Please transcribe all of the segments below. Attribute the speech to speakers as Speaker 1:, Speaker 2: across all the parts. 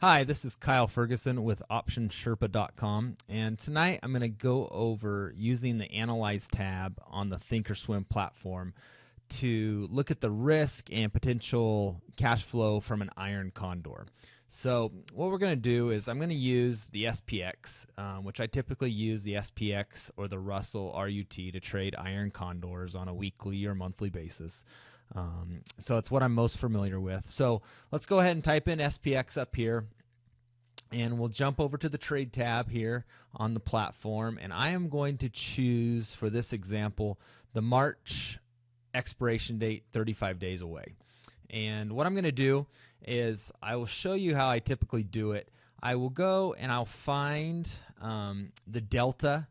Speaker 1: Hi, this is Kyle Ferguson with OptionSherpa.com, and tonight I'm going to go over using the Analyze tab on the Thinkorswim platform to look at the risk and potential cash flow from an Iron Condor. So what we're going to do is I'm going to use the SPX, which I typically use the SPX or the Russell RUT to trade Iron Condors on a weekly or monthly basis. So it's what I'm most familiar with. So let's go ahead and type in SPX up here, and we'll jump over to the trade tab here on the platform, and I am going to choose, for this example, the March expiration date 35 days away. And what I'm going to do is I will show you how I typically do it. I will go and I'll find the delta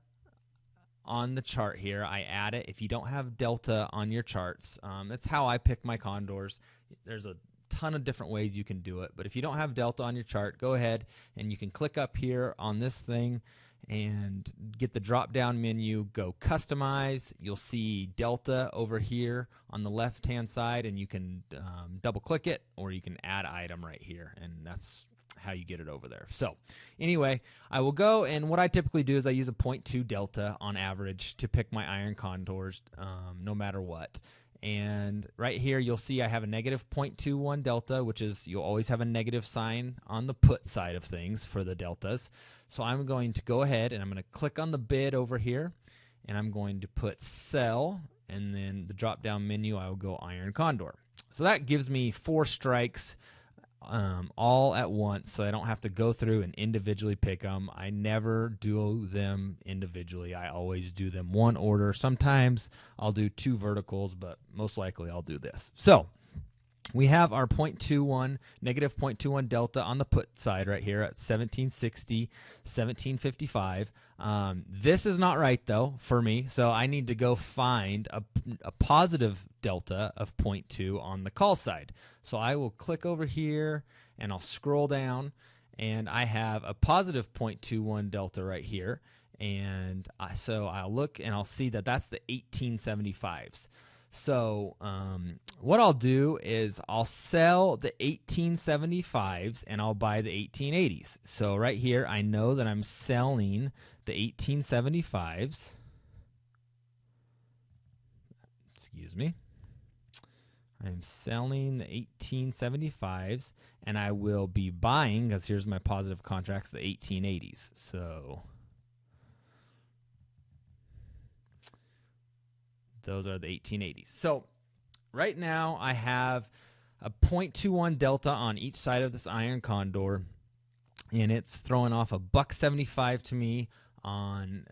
Speaker 1: on the chart here. I add it. If you don't have delta on your charts, that's how I pick my condors. There's a ton of different ways you can do it, but if you don't have delta on your chart, go ahead and you can click up here on this thing and get the drop down menu, go customize. You'll see delta over here on the left hand side, and you can double click it, or you can add item right here, and that's how you get it over there. So anyway, I will go, and what I typically do is I use a 0.2 delta on average to pick my Iron Condors no matter what. And right here you'll see I have a negative 0.21 delta, which is, you'll always have a negative sign on the put side of things for the deltas. So I'm going to go ahead and I'm going to click on the bid over here, and I'm going to put sell, and then the drop down menu I will go Iron Condor. So that gives me 4 strikes all at once, so I don't have to go through and individually pick them. I never do them individually. I always do them one order. Sometimes I'll do 2 verticals, but most likely I'll do this. So we have our negative 0.21 delta on the put side right here at 1760, 1755. This is not right though for me, so I need to go find a positive delta of 0.2 on the call side. So I will click over here and I'll scroll down, and I have a positive 0.21 delta right here, and so I'll look and I'll see that that's the 1875s. So what I'll do is I'll sell the 1875s and I'll buy the 1880s. So right here I know that I'm selling the 1875s. Excuse me. I'm selling the 1875s, and I will be buying, because here's my positive contracts, the 1880s. So those are the 1880s. So right now I have a 0.21 delta on each side of this Iron Condor, and it's throwing off a $1.75 to me on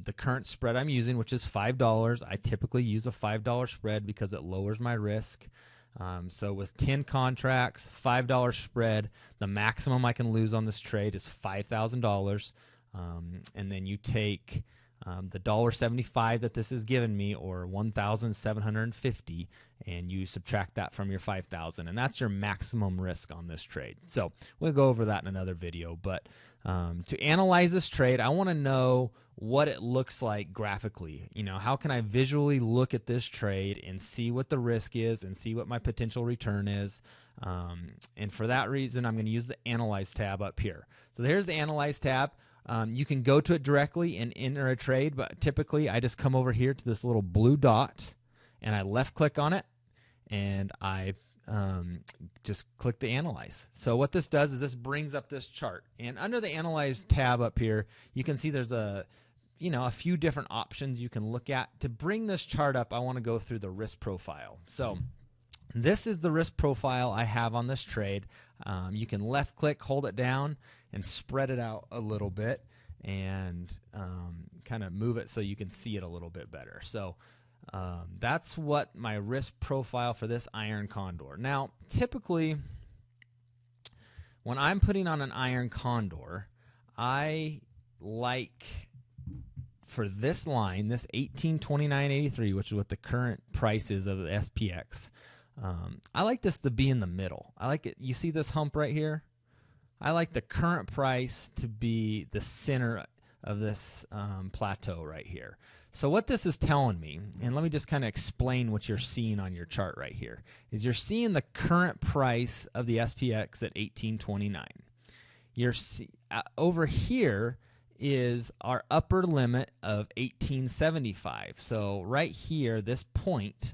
Speaker 1: the current spread I'm using, which is $5. I typically use a $5 spread because it lowers my risk. So with 10 contracts, $5 spread, the maximum I can lose on this trade is $5,000. And then you take the $1.75 that this is giving me, or $1,750, and you subtract that from your $5,000, and that's your maximum risk on this trade. So we'll go over that in another video, but to analyze this trade, I want to know what it looks like graphically. You know, how can I visually look at this trade and see what the risk is and see what my potential return is? And for that reason, I'm going to use the Analyze tab up here. So here's the Analyze tab. You can go to it directly and enter a trade, but typically I just come over here to this little blue dot and I left click on it, and I just click the Analyze. So what this does is this brings up this chart, and under the Analyze tab up here you can see there's a few different options you can look at. To bring this chart up, I want to go through the risk profile. So this is the risk profile I have on this trade. You can left click, hold it down, and spread it out a little bit, and kind of move it so you can see it a little bit better. So that's what my risk profile for this Iron Condor. Now, typically, when I'm putting on an Iron Condor, I like, for this line, this 1829.83, which is what the current price is of the SPX, I like this to be in the middle. I like it. You see this hump right here? I like the current price to be the center of this plateau right here. So what this is telling me, and let me just kind of explain what you're seeing on your chart right here, is you're seeing the current price of the SPX at 1829. over here is our upper limit of 1875. So right here, this point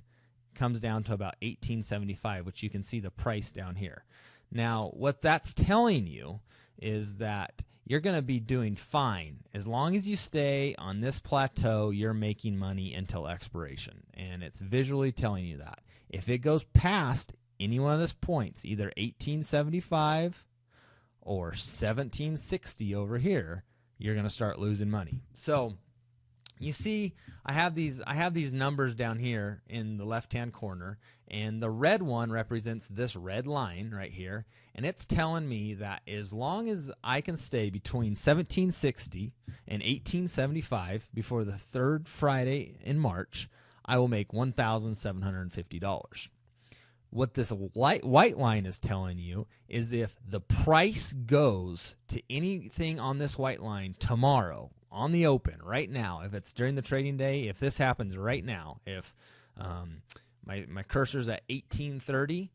Speaker 1: comes down to about 1875, which you can see the price down here. Now, what that's telling you is that you're going to be doing fine. As long as you stay on this plateau, you're making money until expiration. And it's visually telling you that. If it goes past any one of those points, either 1875 or 1760 over here, you're going to start losing money. So you see, I have these numbers down here in the left-hand corner, and the red one represents this red line right here, and it's telling me that as long as I can stay between 1760 and 1875 before the third Friday in March, I will make $1,750. What this white line is telling you is if the price goes to anything on this white line tomorrow, on the open, right now, if it's during the trading day, if this happens right now, if my cursor's at 1830,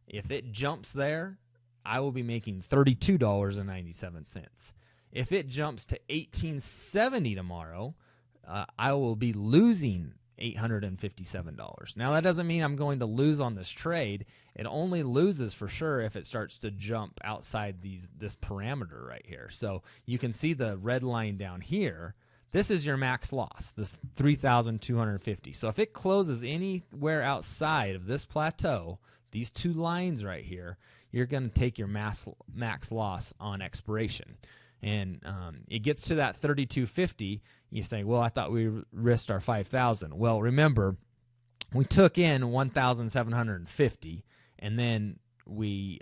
Speaker 1: if it jumps there, I will be making $32.97. If it jumps to 1870 tomorrow, I will be losing $857. Now, that doesn't mean I'm going to lose on this trade. It only loses for sure if it starts to jump outside this parameter right here. So you can see the red line down here. This is your max loss, this 3,250. So if it closes anywhere outside of this plateau, these two lines right here, you're going to take your max loss on expiration. And it gets to that 3250. You say, well, I thought we risked our 5,000. Well, remember, we took in 1,750, and then we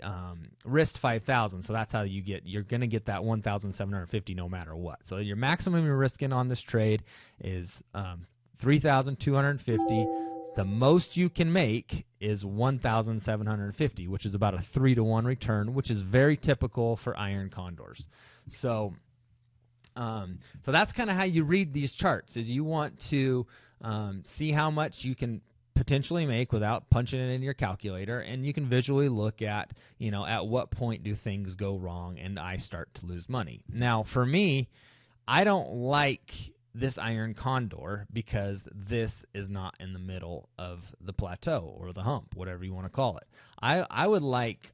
Speaker 1: risked 5,000. So that's how you're going to get that 1,750 no matter what. So your maximum you're risking on this trade is 3,250. The most you can make is 1,750, which is about a 3-to-1 return, which is very typical for Iron Condors. So that's kind of how you read these charts. Is you want to see how much you can potentially make without punching it in your calculator, and you can visually look at, at what point do things go wrong and I start to lose money. Now, for me, I don't like this Iron Condor because this is not in the middle of the plateau or the hump, whatever you want to call it. I would like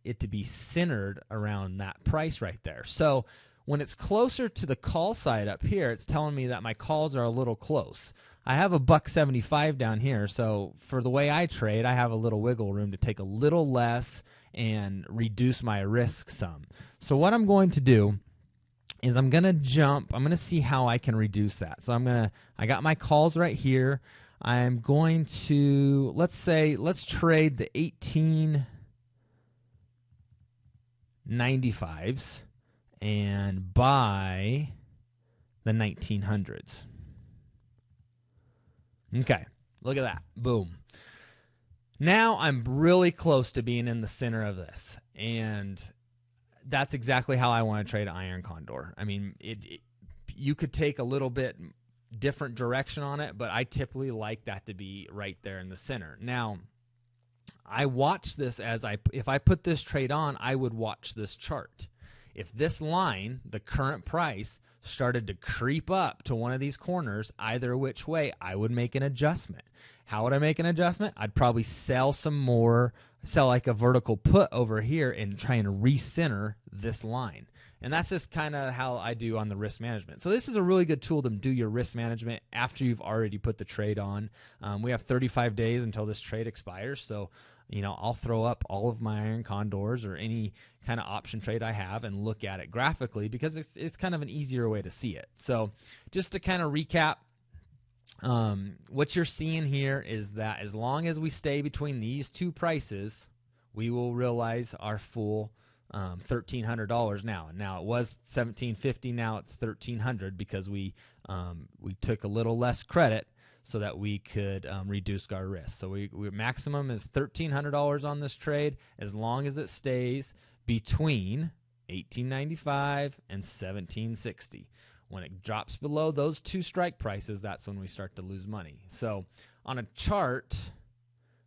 Speaker 1: it to be centered around that price right there. So when it's closer to the call side up here, it's telling me that my calls are a little close. I have a $1.75 down here, so for the way I trade, I have a little wiggle room to take a little less and reduce my risk some. So what I'm going to do is I'm going to jump. I'm going to see how I can reduce that. So I got my calls right here. I'm going to, let's trade the 1895s and buy the 1900s. Okay, look at that. Boom. Now I'm really close to being in the center of this, and that's exactly how I want to trade Iron Condor. I mean, you could take a little bit different direction on it, but I typically like that to be right there in the center. Now, I watch this if I put this trade on, I would watch this chart. If this line, the current price, started to creep up to one of these corners, either which way, I would make an adjustment. How would I make an adjustment? I'd probably sell like a vertical put over here and try and recenter this line. And that's just kind of how I do on the risk management. So this is a really good tool to do your risk management after you've already put the trade on. We have 35 days until this trade expires. So, I'll throw up all of my Iron Condors or any kind of option trade I have and look at it graphically because it's kind of an easier way to see it. So just to kind of recap, what you're seeing here is that as long as we stay between these two prices, we will realize our full $1,300 now. Now it was $1,750. Now it's $1,300 because we took a little less credit so that we could reduce our risk. So we maximum is $1,300 on this trade as long as it stays between 1895 and 1760. When it drops below those two strike prices, that's when we start to lose money. So on a chart,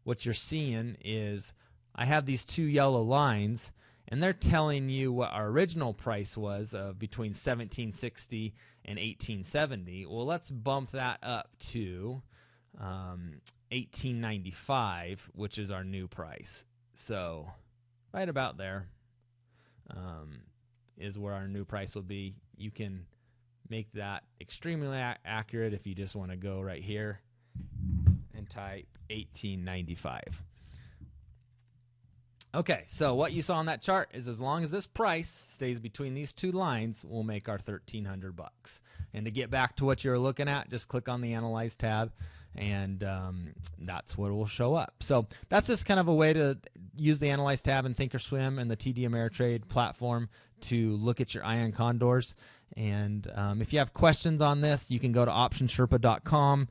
Speaker 1: what you're seeing is I have these two yellow lines, and they're telling you what our original price was of between $17.60 and $18.70. Well, let's bump that up to $18.95, which is our new price. So right about there is where our new price will be. You can make that extremely accurate if you just want to go right here and type $18.95. Okay, so what you saw on that chart is as long as this price stays between these two lines, we'll make our $1,300 bucks. And to get back to what you're looking at, just click on the Analyze tab, and that's what will show up. So that's just kind of a way to use the Analyze tab in Thinkorswim and the TD Ameritrade platform to look at your Iron Condors. And if you have questions on this, you can go to optionsherpa.com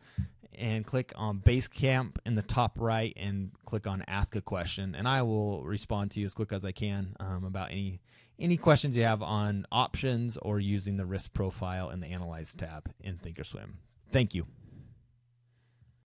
Speaker 1: and click on Basecamp in the top right and click on Ask a Question, and I will respond to you as quick as I can about any questions you have on options or using the risk profile in the Analyze tab in Thinkorswim. Thank you.